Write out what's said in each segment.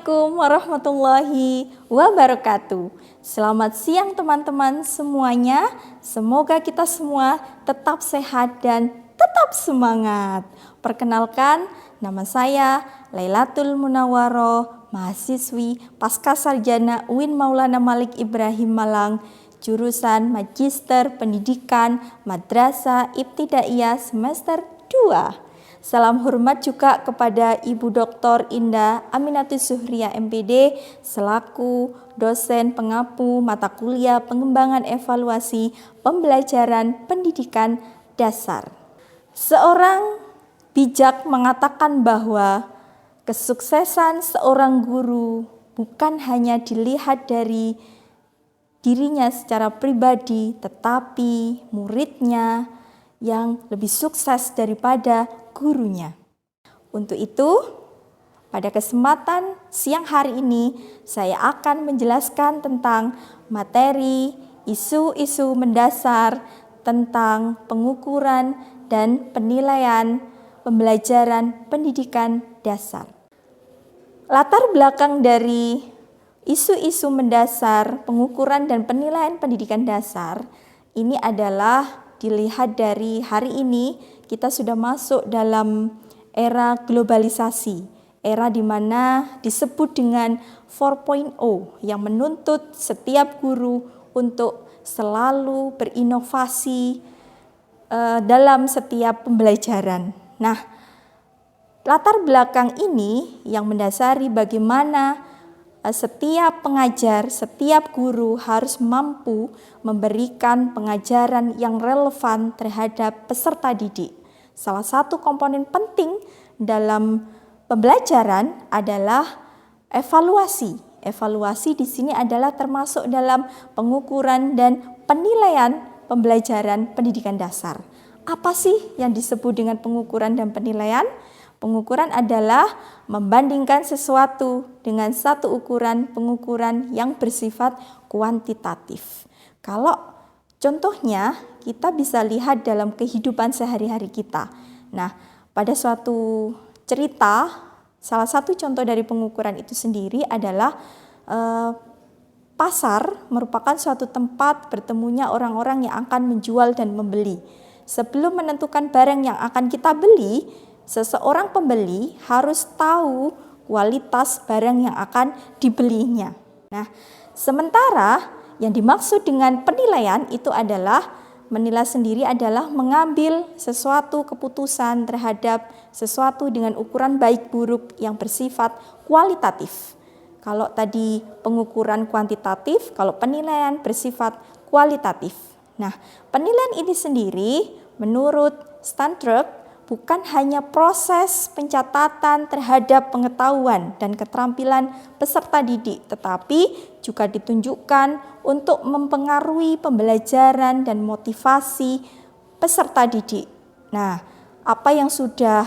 Assalamualaikum warahmatullahi wabarakatuh. Selamat siang teman-teman semuanya. Semoga kita semua tetap sehat dan tetap semangat. Perkenalkan, nama saya Lailatul Munawwaroh, mahasiswi Pasca Sarjana UIN Maulana Malik Ibrahim Malang, jurusan Magister Pendidikan Madrasah Ibtidaiyah semester 2. Salam hormat juga kepada Ibu Dr. Indah Aminatus Zuhriah MPD selaku dosen pengampu mata kuliah pengembangan evaluasi pembelajaran pendidikan dasar. Seorang bijak mengatakan bahwa kesuksesan seorang guru bukan hanya dilihat dari dirinya secara pribadi, tetapi muridnya yang lebih sukses daripada gurunya. Untuk itu, pada kesempatan siang hari ini, saya akan menjelaskan tentang materi isu-isu mendasar tentang pengukuran dan penilaian pembelajaran pendidikan dasar. Latar belakang dari isu-isu mendasar pengukuran dan penilaian pendidikan dasar ini adalah dilihat dari hari ini kita sudah masuk dalam era globalisasi, era di mana disebut dengan 4.0 yang menuntut setiap guru untuk selalu berinovasi dalam setiap pembelajaran. Nah, latar belakang ini yang mendasari bagaimana setiap pengajar, setiap guru harus mampu memberikan pengajaran yang relevan terhadap peserta didik. Salah satu komponen penting dalam pembelajaran adalah evaluasi. Evaluasi di sini adalah termasuk dalam pengukuran dan penilaian pembelajaran pendidikan dasar. Apa sih yang disebut dengan pengukuran dan penilaian? Pengukuran adalah membandingkan sesuatu dengan satu ukuran pengukuran yang bersifat kuantitatif. Kalau contohnya kita bisa lihat dalam kehidupan sehari-hari kita. Nah, pada suatu cerita, salah satu contoh dari pengukuran itu sendiri adalah pasar merupakan suatu tempat bertemunya orang-orang yang akan menjual dan membeli. Sebelum menentukan barang yang akan kita beli, seseorang pembeli harus tahu kualitas barang yang akan dibelinya. Nah, sementara yang dimaksud dengan penilaian itu adalah menilai sendiri adalah mengambil sesuatu keputusan terhadap sesuatu dengan ukuran baik buruk yang bersifat kualitatif. Kalau tadi pengukuran kuantitatif, kalau penilaian bersifat kualitatif. Nah, penilaian ini sendiri menurut Sternberg bukan hanya proses pencatatan terhadap pengetahuan dan keterampilan peserta didik, tetapi juga ditunjukkan untuk mempengaruhi pembelajaran dan motivasi peserta didik. Nah, apa yang sudah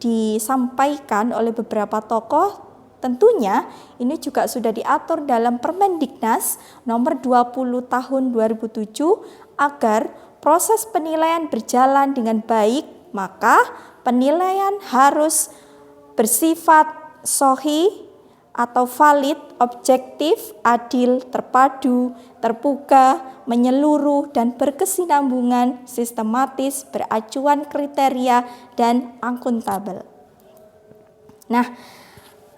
disampaikan oleh beberapa tokoh tentunya ini juga sudah diatur dalam Permendiknas nomor 20 tahun 2007 agar proses penilaian berjalan dengan baik. Maka penilaian harus bersifat sahih atau valid, objektif, adil, terpadu, terbuka, menyeluruh, dan berkesinambungan, sistematis, beracuan kriteria, dan akuntabel. Nah,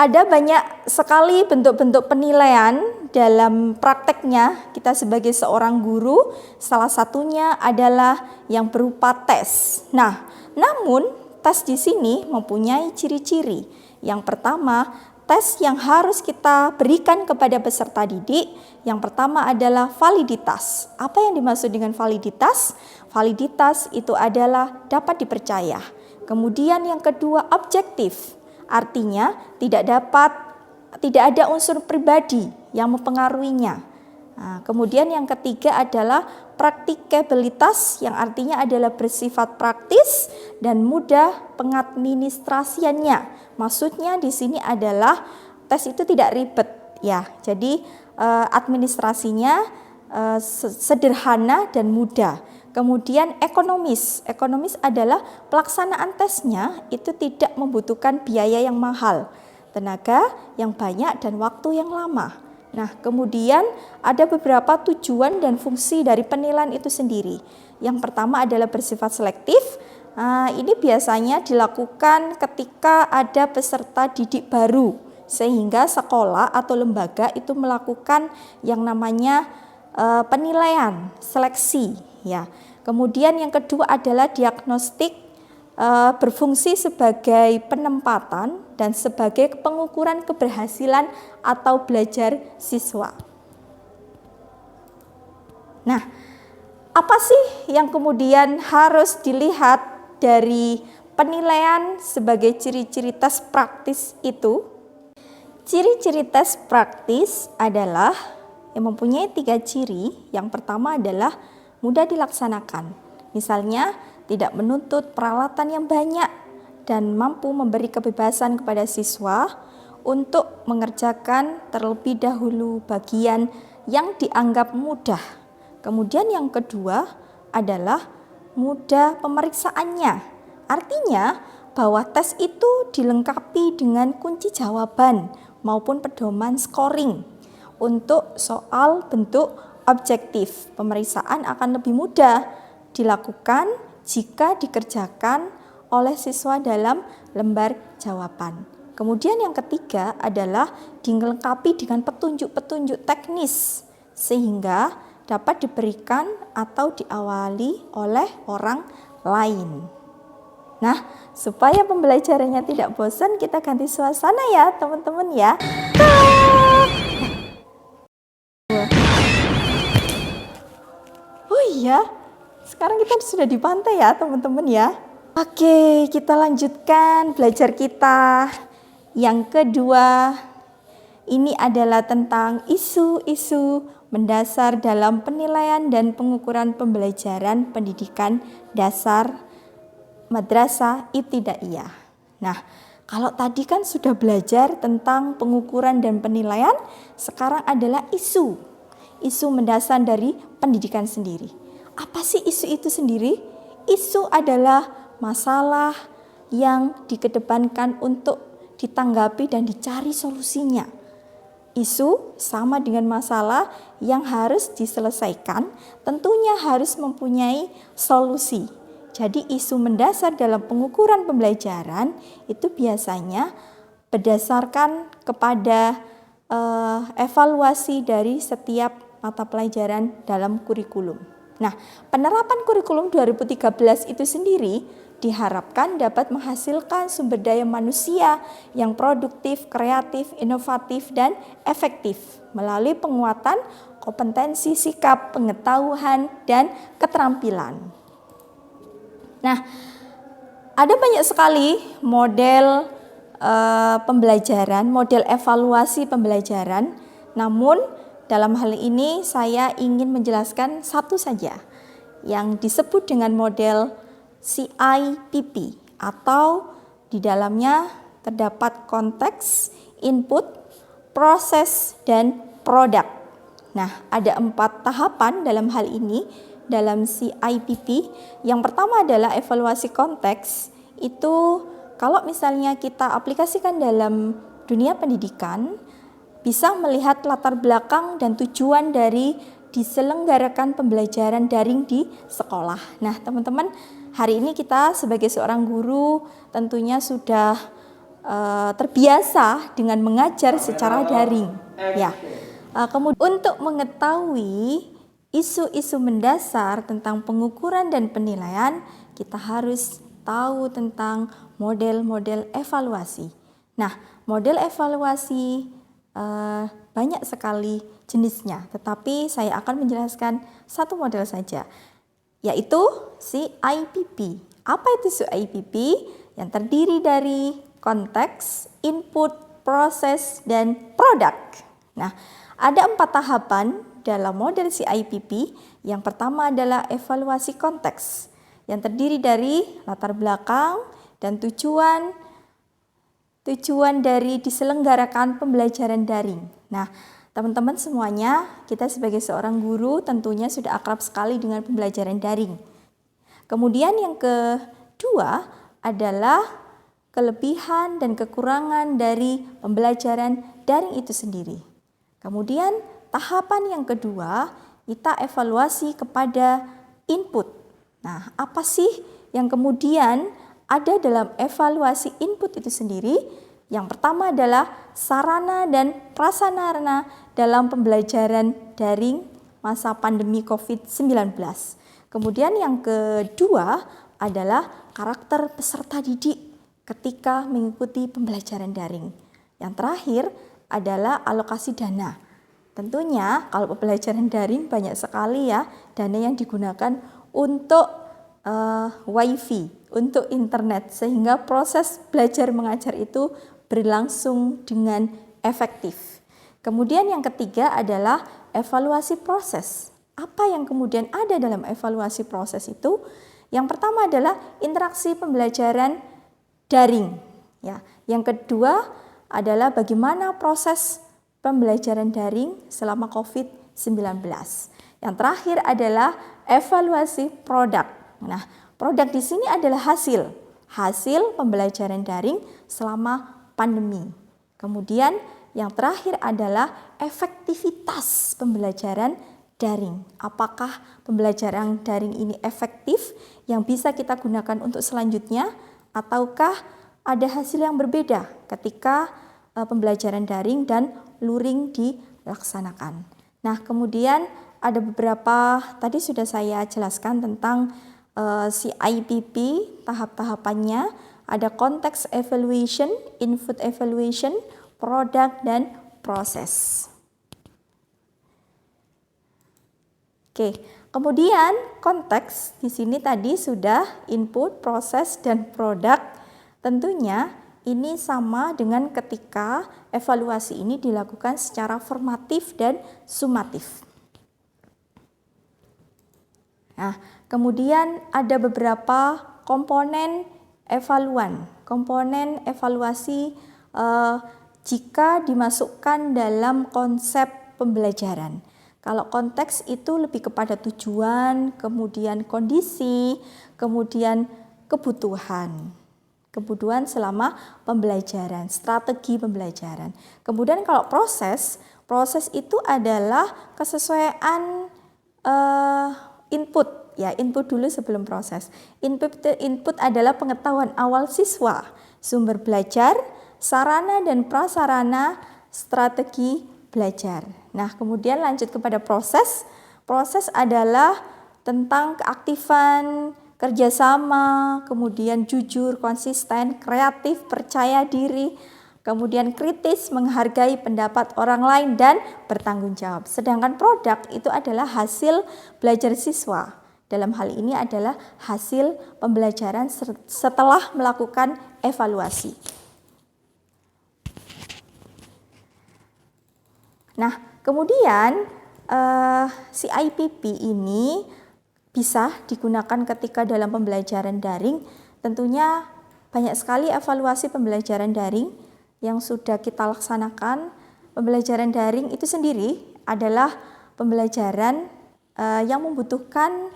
ada banyak sekali bentuk-bentuk penilaian dalam prakteknya kita sebagai seorang guru. Salah satunya adalah yang berupa tes. Nah, namun tes di sini mempunyai ciri-ciri. Yang pertama, tes yang harus kita berikan kepada peserta didik, yang pertama adalah validitas. Apa yang dimaksud dengan validitas? Validitas itu adalah dapat dipercaya. Kemudian yang kedua, objektif. Artinya tidak ada unsur pribadi yang mempengaruhinya. Nah, kemudian yang ketiga adalah praktikabilitas yang artinya adalah bersifat praktis dan mudah pengadministrasiannya. Maksudnya di sini adalah tes itu tidak ribet ya. Jadi administrasinya sederhana dan mudah. Kemudian ekonomis. Ekonomis adalah pelaksanaan tesnya itu tidak membutuhkan biaya yang mahal. tenaga yang banyak dan waktu yang lama. Nah, kemudian ada beberapa tujuan dan fungsi dari penilaian itu sendiri. Yang pertama adalah bersifat selektif. Ini biasanya dilakukan ketika ada peserta didik baru, sehingga sekolah atau lembaga itu melakukan yang namanya penilaian, seleksi, ya. Kemudian yang kedua adalah diagnostik, berfungsi sebagai penempatan dan sebagai pengukuran keberhasilan atau belajar siswa. Nah, apa sih yang kemudian harus dilihat dari penilaian sebagai ciri-ciri tes praktis itu? Ciri-ciri tes praktis adalah yang mempunyai 3 ciri. Yang pertama adalah mudah dilaksanakan. Misalnya, tidak menuntut peralatan yang banyak dan mampu memberi kebebasan kepada siswa untuk mengerjakan terlebih dahulu bagian yang dianggap mudah. Kemudian yang kedua adalah mudah pemeriksaannya. Artinya bahwa tes itu dilengkapi dengan kunci jawaban maupun pedoman scoring. Untuk soal bentuk objektif, pemeriksaan akan lebih mudah dilakukan jika dikerjakan oleh siswa dalam lembar jawaban. Kemudian yang ketiga adalah dilengkapi dengan petunjuk-petunjuk teknis sehingga dapat diberikan atau diawali oleh orang lain. Nah, supaya pembelajarannya tidak bosan, kita ganti suasana ya teman-teman ya. Oh iya, sekarang kita sudah di pantai ya teman-teman ya. Oke, kita lanjutkan belajar kita. Yang kedua, ini adalah tentang isu-isu mendasar dalam penilaian dan pengukuran pembelajaran pendidikan dasar madrasah ibtidaiyah. Nah, kalau tadi kan sudah belajar tentang pengukuran dan penilaian, sekarang adalah isu mendasar dari pendidikan sendiri. Apa sih isu itu sendiri? Isu adalah masalah yang dikedepankan untuk ditanggapi dan dicari solusinya. Isu sama dengan masalah yang harus diselesaikan, tentunya harus mempunyai solusi. Jadi isu mendasar dalam pengukuran pembelajaran itu biasanya berdasarkan kepada evaluasi dari setiap mata pelajaran dalam kurikulum. Nah, penerapan kurikulum 2013 itu sendiri diharapkan dapat menghasilkan sumber daya manusia yang produktif, kreatif, inovatif, dan efektif melalui penguatan kompetensi, sikap, pengetahuan, dan keterampilan. Nah, ada banyak sekali model pembelajaran, model evaluasi pembelajaran, namun dalam hal ini saya ingin menjelaskan satu saja yang disebut dengan model CIPP atau di dalamnya terdapat konteks, input, proses, dan produk. Nah, ada 4 tahapan dalam hal ini dalam CIPP. Yang pertama adalah evaluasi konteks. Itu kalau misalnya kita aplikasikan dalam dunia pendidikan, bisa melihat latar belakang dan tujuan dari diselenggarakan pembelajaran daring di sekolah. Nah, teman-teman, hari ini kita sebagai seorang guru tentunya sudah terbiasa dengan mengajar secara daring. Ya, kemudian untuk mengetahui isu-isu mendasar tentang pengukuran dan penilaian, kita harus tahu tentang model-model evaluasi. Nah, model evaluasi banyak sekali jenisnya, tetapi saya akan menjelaskan satu model saja, yaitu CIPP. Apa itu CIPP? Yang terdiri dari konteks, input, proses, dan produk. Nah, ada 4 tahapan dalam model CIPP. Yang pertama adalah evaluasi konteks, yang terdiri dari latar belakang dan tujuan dari diselenggarakan pembelajaran daring. Nah, teman-teman semuanya, kita sebagai seorang guru tentunya sudah akrab sekali dengan pembelajaran daring. Kemudian yang kedua adalah kelebihan dan kekurangan dari pembelajaran daring itu sendiri. Kemudian tahapan yang kedua, kita evaluasi kepada input. Nah, apa sih yang kemudian ada dalam evaluasi input itu sendiri? Yang pertama adalah sarana dan prasarana dalam pembelajaran daring masa pandemi COVID-19. Kemudian yang kedua adalah karakter peserta didik ketika mengikuti pembelajaran daring. Yang terakhir adalah alokasi dana. Tentunya kalau pembelajaran daring banyak sekali ya dana yang digunakan untuk wifi, untuk internet, sehingga proses belajar mengajar itu berlangsung dengan efektif. Kemudian yang ketiga adalah evaluasi proses. Apa yang kemudian ada dalam evaluasi proses itu? Yang pertama adalah interaksi pembelajaran daring. Ya. Yang kedua adalah bagaimana proses pembelajaran daring selama COVID-19. Yang terakhir adalah evaluasi produk. Nah, produk di sini adalah hasil pembelajaran daring selama pandemi. Kemudian yang terakhir adalah efektivitas pembelajaran daring. Apakah pembelajaran daring ini efektif yang bisa kita gunakan untuk selanjutnya, ataukah ada hasil yang berbeda ketika pembelajaran daring dan luring dilaksanakan. Nah, kemudian ada beberapa, tadi sudah saya jelaskan tentang CIPP, tahap-tahapannya. Ada konteks evaluation, input evaluation, produk, dan proses. Oke, kemudian konteks di sini tadi sudah input, proses, dan produk. Tentunya ini sama dengan ketika evaluasi ini dilakukan secara formatif dan sumatif. Nah, kemudian ada beberapa komponen komponen evaluasi jika dimasukkan dalam konsep pembelajaran. Kalau konteks itu lebih kepada tujuan, kemudian kondisi, kemudian kebutuhan selama pembelajaran, strategi pembelajaran. Kemudian kalau proses itu adalah kesesuaian input. Ya, input dulu sebelum proses. Input adalah pengetahuan awal siswa, sumber belajar, sarana dan prasarana, strategi belajar. Nah, kemudian lanjut kepada proses. Proses adalah tentang keaktifan, kerjasama, kemudian jujur, konsisten, kreatif, percaya diri, kemudian kritis, menghargai pendapat orang lain, dan bertanggung jawab. Sedangkan produk itu adalah hasil belajar siswa. Dalam hal ini adalah hasil pembelajaran setelah melakukan evaluasi. Nah, kemudian CIPP ini bisa digunakan ketika dalam pembelajaran daring. Tentunya banyak sekali evaluasi pembelajaran daring yang sudah kita laksanakan. Pembelajaran daring itu sendiri adalah pembelajaran yang membutuhkan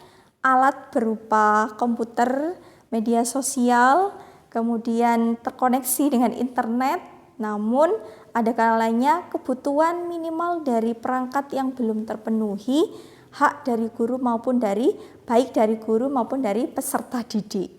alat berupa komputer, media sosial, kemudian terkoneksi dengan internet. Namun ada kalanya kebutuhan minimal dari perangkat yang belum terpenuhi, hak dari guru maupun baik dari guru maupun dari peserta didik.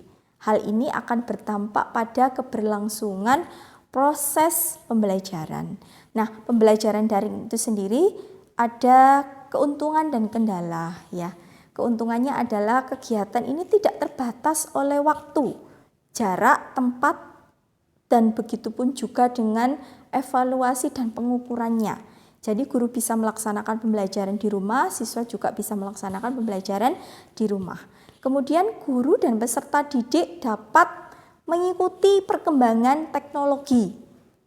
Hal ini akan berdampak pada keberlangsungan proses pembelajaran. Nah, pembelajaran daring itu sendiri ada keuntungan dan kendala ya. Keuntungannya adalah kegiatan ini tidak terbatas oleh waktu, jarak, tempat, dan begitu pun juga dengan evaluasi dan pengukurannya. Jadi guru bisa melaksanakan pembelajaran di rumah, siswa juga bisa melaksanakan pembelajaran di rumah. Kemudian guru dan peserta didik dapat mengikuti perkembangan teknologi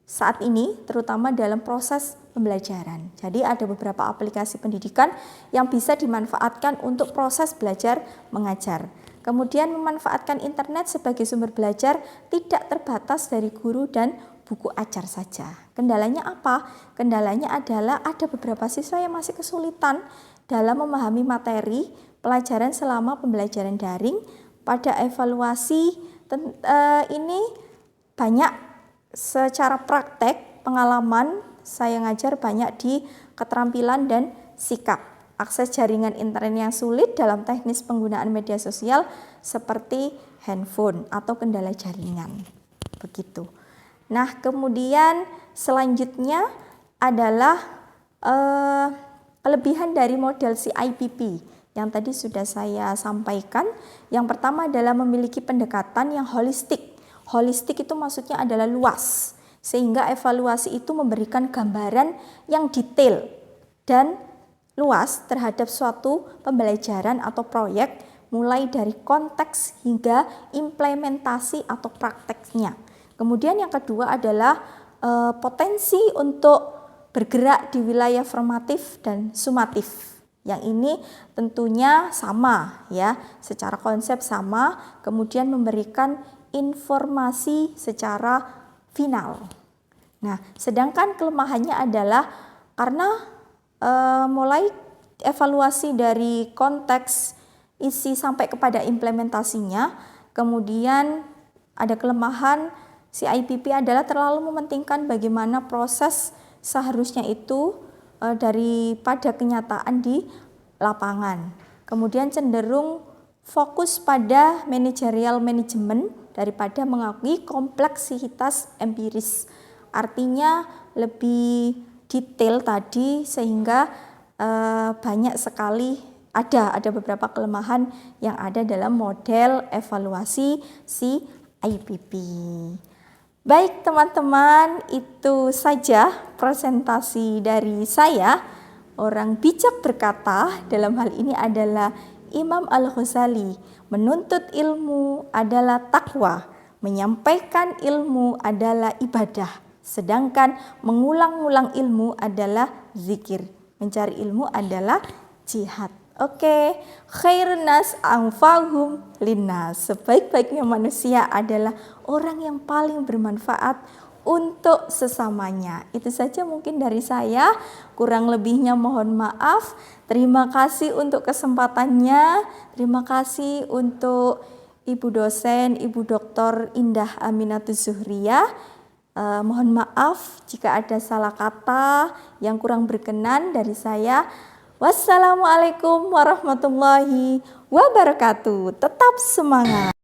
saat ini, terutama dalam proses pembelajaran. Jadi ada beberapa aplikasi pendidikan yang bisa dimanfaatkan untuk proses belajar mengajar. Kemudian memanfaatkan internet sebagai sumber belajar tidak terbatas dari guru dan buku ajar saja. Kendalanya apa? Kendalanya adalah ada beberapa siswa yang masih kesulitan dalam memahami materi pelajaran selama pembelajaran daring. Pada evaluasi ini banyak secara praktek pengalaman saya ngajar banyak di keterampilan dan sikap. Akses jaringan internet yang sulit dalam teknis penggunaan media sosial seperti handphone atau kendala jaringan. Begitu. Nah, kemudian selanjutnya adalah kelebihan dari model CIPP yang tadi sudah saya sampaikan. Yang pertama adalah memiliki pendekatan yang holistik. Holistik itu maksudnya adalah luas, sehingga evaluasi itu memberikan gambaran yang detail dan luas terhadap suatu pembelajaran atau proyek, mulai dari konteks hingga implementasi atau prakteknya. Kemudian yang kedua adalah potensi untuk bergerak di wilayah formatif dan sumatif. Yang ini tentunya sama ya, secara konsep sama, kemudian memberikan informasi secara final. Nah, sedangkan kelemahannya adalah karena mulai evaluasi dari konteks isi sampai kepada implementasinya, kemudian ada kelemahan CIPP adalah terlalu mementingkan bagaimana proses seharusnya itu daripada kenyataan di lapangan. Kemudian cenderung fokus pada managerial management daripada mengakui kompleksitas empiris. Artinya lebih detail tadi, sehingga banyak sekali ada beberapa kelemahan yang ada dalam model evaluasi CIPP. Baik teman-teman, itu saja presentasi dari saya. Orang bijak berkata, dalam hal ini adalah Imam Al-Ghazali, menuntut ilmu adalah takwa, menyampaikan ilmu adalah ibadah, sedangkan mengulang-ulang ilmu adalah zikir. Mencari ilmu adalah jihad. Oke, khairun nas anfa'uhum linnas. Sebaik-baiknya manusia adalah orang yang paling bermanfaat untuk sesamanya. Itu saja mungkin dari saya, kurang lebihnya mohon maaf. Terima kasih untuk kesempatannya. Terima kasih untuk Ibu dosen, Ibu Dr. Indah Aminatus Zuhriyah. Mohon maaf jika ada salah kata yang kurang berkenan dari saya. Wassalamualaikum warahmatullahi wabarakatuh. Tetap semangat.